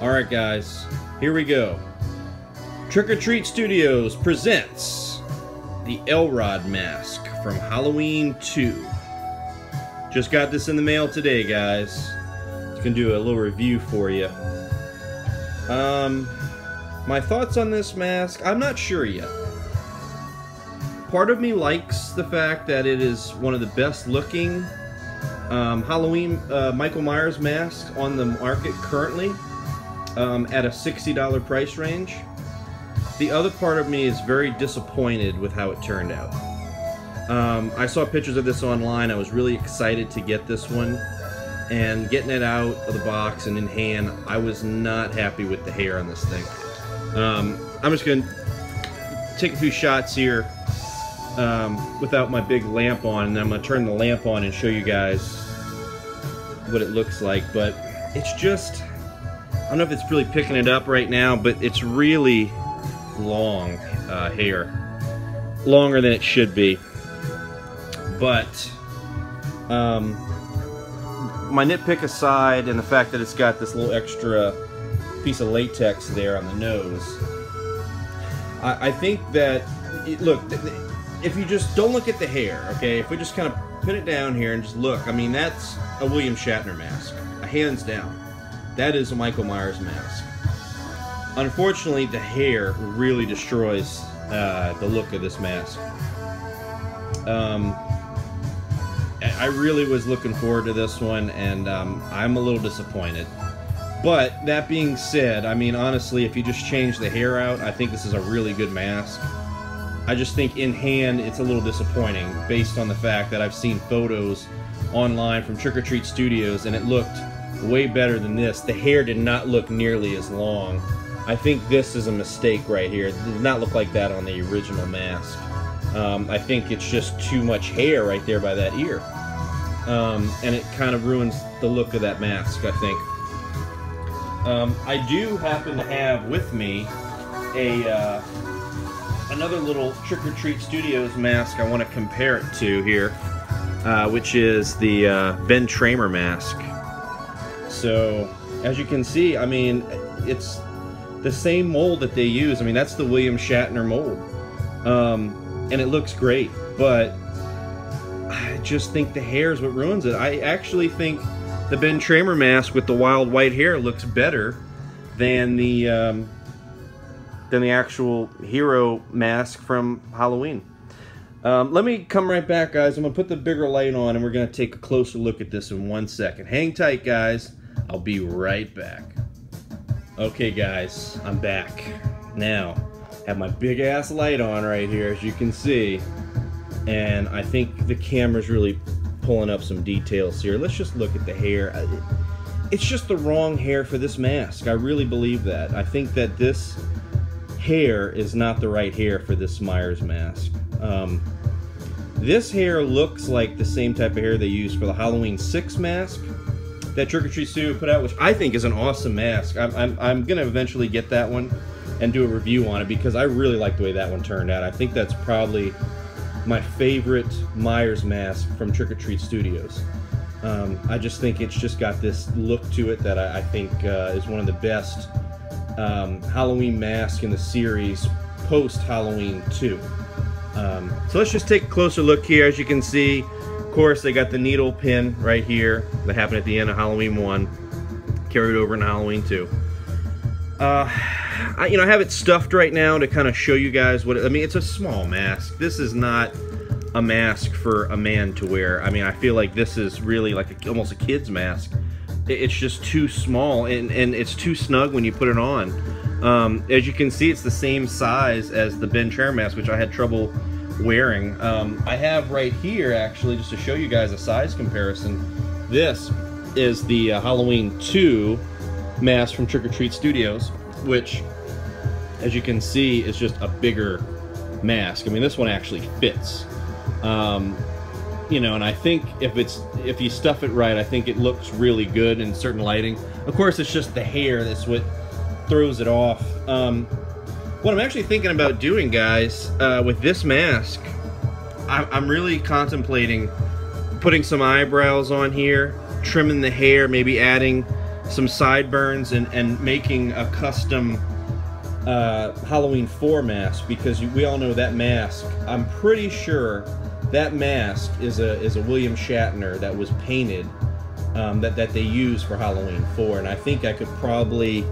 Alright guys, here we go. Trick or Treat Studios presents the Elrod Mask from Halloween 2. Just got this in the mail today, guys. Just gonna do a little review for you. My thoughts on this mask, I'm not sure yet. Part of me likes the fact that it is one of the best looking Halloween Michael Myers masks on the market currently, at a $60 price range. The other part of me is very disappointed with how it turned out. I saw pictures of this online. I was really excited to get this one, and getting it out of the box and in hand, I was not happy with the hair on this thing. I'm just gonna take a few shots here without my big lamp on, and then I'm gonna turn the lamp on and show you guys what it looks like. But it's just, I don't know if it's really picking it up right now, but it's really long hair, longer than it should be. But my nitpick aside, and the fact that it's got this little extra piece of latex there on the nose, I think that look, if you just don't look at the hair, okay, if we just kind of put it down here and just look, I mean, that's a William Shatner mask, hands down. That is a Michael Myers mask. Unfortunately, the hair really destroys the look of this mask. I really was looking forward to this one, and I'm a little disappointed. But that being said, I mean, honestly, if you just change the hair out, I think this is a really good mask. I just think in hand it's a little disappointing based on the fact that I've seen photos online from Trick or Treat Studios and it looked way better than this. The hair did not look nearly as long. I think this is a mistake right here. It did not look like that on the original mask. I think it's just too much hair right there by that ear. And it kind of ruins the look of that mask, I think. I do happen to have with me another little Trick or Treat Studios mask I want to compare it to here, which is the Tramer Mask. So, as you can see, I mean, it's the same mold that they use. I mean, that's the William Shatner mold. And it looks great, but I just think the hair is what ruins it. I actually think the Tramer Mask with the wild white hair looks better than the actual hero mask from Halloween. Let me come right back, guys. I'm gonna put the bigger light on and we're gonna take a closer look at this in 1 second. Hang tight, guys. I'll be right back. Okay, guys, I'm back. Now, have my big ass light on right here, as you can see, and I think the camera's really pulling up some details here. Let's just look at the hair. It's just the wrong hair for this mask. I really believe that. I think that this hair is not the right hair for this Myers mask. This hair looks like the same type of hair they used for the Halloween 6 mask that Trick or Treat Studio put out, which I think is an awesome mask. I'm gonna eventually get that one and do a review on it because I really like the way that one turned out. I think that's probably my favorite Myers mask from Trick or Treat Studios. I just think it's just got this look to it that I think is one of the best Halloween masks in the series post-Halloween 2. So let's just take a closer look here. As you can see, of course, they got the needle pin right here that happened at the end of Halloween 1, carried over in Halloween 2. I have it stuffed right now to kind of show you guys what I mean. It's a small mask. This is not a mask for a man to wear. I mean, I feel like this is really like almost a kid's mask. It's just too small, and it's too snug when you put it on. As you can see, it's the same size as the Tramer Mask, which I had trouble wearing. I have right here, actually, just to show you guys a size comparison. This is the Halloween 2 mask from Trick or Treat Studios, which, as you can see, is just a bigger mask. I mean, this one actually fits. You know, and I think if you stuff it right, I think it looks really good in certain lighting. Of course, it's just the hair that's what throws it off. What I'm actually thinking about doing, guys, with this mask, I'm really contemplating putting some eyebrows on here, trimming the hair, maybe adding some sideburns and making a custom Halloween 4 mask, because we all know that mask. I'm pretty sure that mask is a William Shatner that was painted, that they use for Halloween 4, and I think I could probably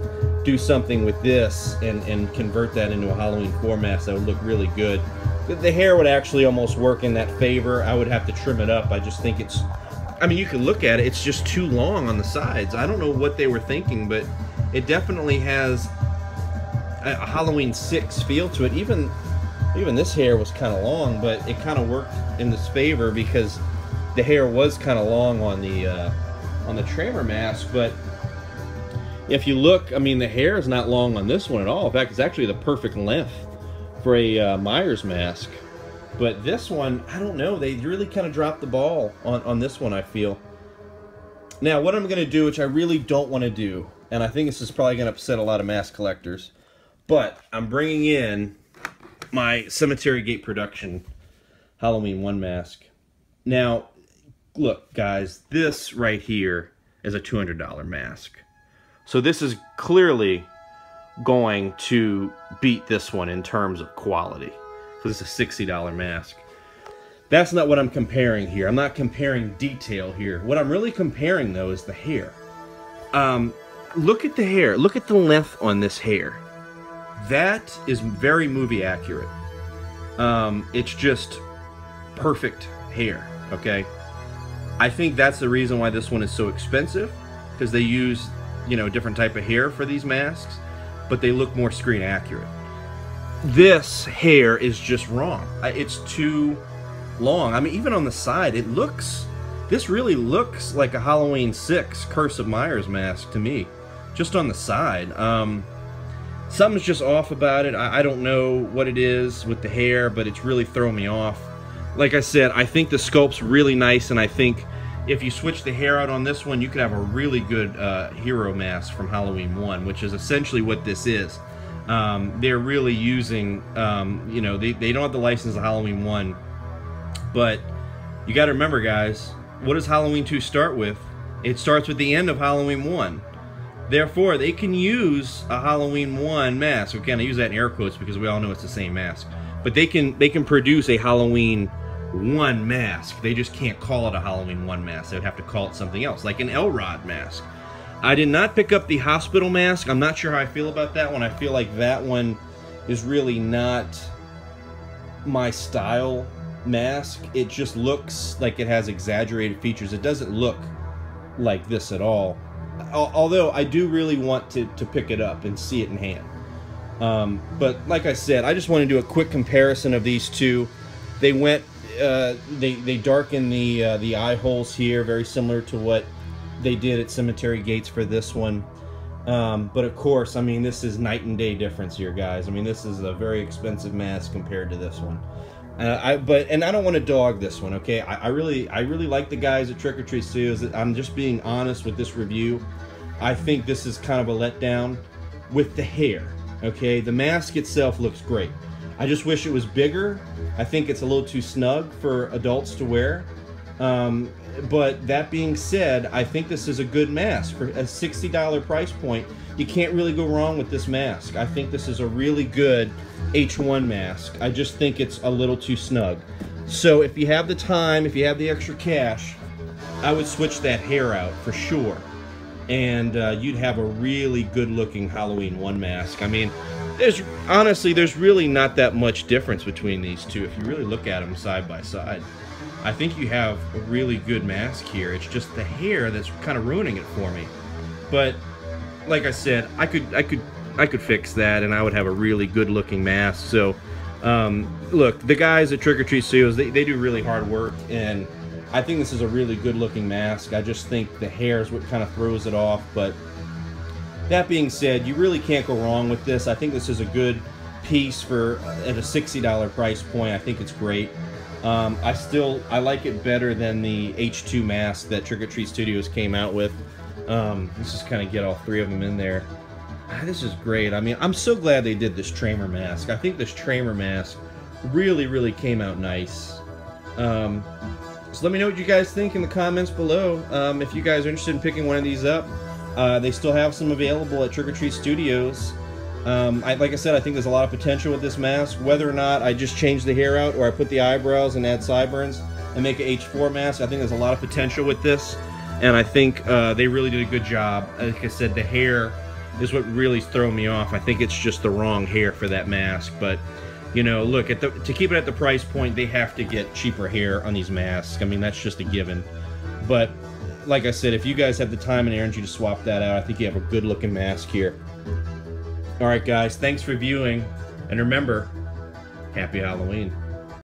do something with this and convert that into a Halloween 4 mask that would look really good. The hair would actually almost work in that favor. I would have to trim it up. I just think it's, I mean, you can look at it, it's just too long on the sides. I don't know what they were thinking, but it definitely has a Halloween 6 feel to it. Even this hair was kind of long, but it kind of worked in this favor because the hair was kind of long on the Tramer Mask. But if you look, I mean, the hair is not long on this one at all. In fact, it's actually the perfect length for a Myers mask. But this one, I don't know, they really kind of dropped the ball on this one, I feel. Now, what I'm going to do, which I really don't want to do, and I think this is probably going to upset a lot of mask collectors, but I'm bringing in my Cemetery Gate Production Halloween 1 mask. Now, look, guys, this right here is a $200 mask. So this is clearly going to beat this one in terms of quality. So this is a $60 mask. That's not what I'm comparing here. I'm not comparing detail here. What I'm really comparing, though, is the hair. Look at the hair. Look at the length on this hair. That is very movie accurate. It's just perfect hair, okay? I think that's the reason why this one is so expensive, because they use, you know, a different type of hair for these masks, but they look more screen accurate. This hair is just wrong. It's too long. I mean, even on the side, it looks, this really looks like a Halloween 6 Curse of Myers mask to me, just on the side. Something's just off about it. I don't know what it is with the hair, but it's really throwing me off. Like I said, I think the sculpt's really nice, and I think if you switch the hair out on this one, you could have a really good hero mask from Halloween 1, which is essentially what this is. They're really using, you know, they don't have the license of Halloween 1, but you got to remember, guys, what does Halloween 2 start with? It starts with the end of Halloween 1. Therefore, they can use a Halloween 1 mask. Okay, I use that in air quotes because we all know it's the same mask. But they can produce a Halloween 1 mask. They just can't call it a Halloween 1 mask. They would have to call it something else, like an Elrod Mask. I did not pick up the hospital mask. I'm not sure how I feel about that one. I feel like that one is really not my style mask. It just looks like it has exaggerated features. It doesn't look like this at all. Although I do really want to pick it up and see it in hand. But like I said, I just want to do a quick comparison of these two. They went, they darken the eye holes here, very similar to what they did at Cemetery Gates for this one. But of course, I mean, this is night and day difference here, guys. I mean, this is a very expensive mask compared to this one. And I don't want to dog this one, okay? I really like the guys at Trick or Treat Studios. I'm just being honest with this review. I think this is kind of a letdown with the hair, okay? The mask itself looks great. I just wish it was bigger. I think it's a little too snug for adults to wear. But that being said, I think this is a good mask. For a $60 price point, you can't really go wrong with this mask. I think this is a really good H1 mask. I just think it's a little too snug. So if you have the time, if you have the extra cash, I would switch that hair out for sure. And you'd have a really good looking Halloween 1 mask. I mean, honestly, there's really not that much difference between these two if you really look at them side by side. I think you have a really good mask here. It's just the hair that's kind of ruining it for me. But like I said, I could fix that, and I would have a really good looking mask. So look, the guys at Trick or Treat Studios, they do really hard work, and I think this is a really good looking mask. I just think the hair is what kind of throws it off. But that being said, you really can't go wrong with this. I think this is a good piece for at a $60 price point. I think it's great. I like it better than the H2 mask that Trick or Treat Studios came out with. Let's just kind of get all three of them in there. This is great. I mean, I'm so glad they did this Tramer Mask. I think this Tramer Mask really came out nice. So let me know what you guys think in the comments below. If you guys are interested in picking one of these up, They still have some available at Trick or Treat Studios. Like I said, I think there's a lot of potential with this mask. Whether or not I just change the hair out or I put the eyebrows and add sideburns and make an H4 mask, I think there's a lot of potential with this. And I think they really did a good job. Like I said, the hair is what really throws me off. I think it's just the wrong hair for that mask. But, you know, look, to keep it at the price point, they have to get cheaper hair on these masks. I mean, that's just a given. But, like I said, if you guys have the time and energy to swap that out, I think you have a good-looking mask here. Alright guys, thanks for viewing, and remember, Happy Halloween.